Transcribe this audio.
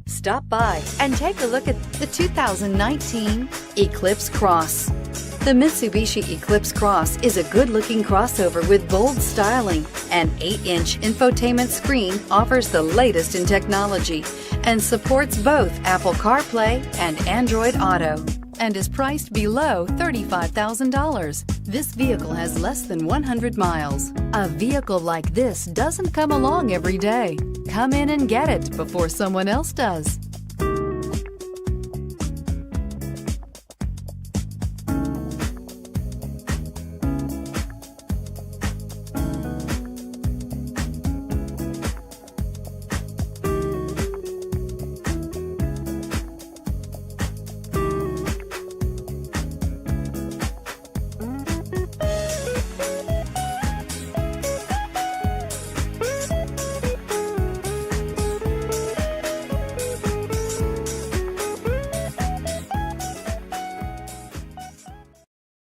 Stop by and take a look at the 2019 Eclipse Cross. The Mitsubishi Eclipse Cross is a good-looking crossover with bold styling. An 8-inch infotainment screen offers the latest in technology and supports both Apple CarPlay and Android Auto, and is priced below $35,000. This vehicle has less than 100 miles. A vehicle like this doesn't come along every day. Come in and get it before someone else does.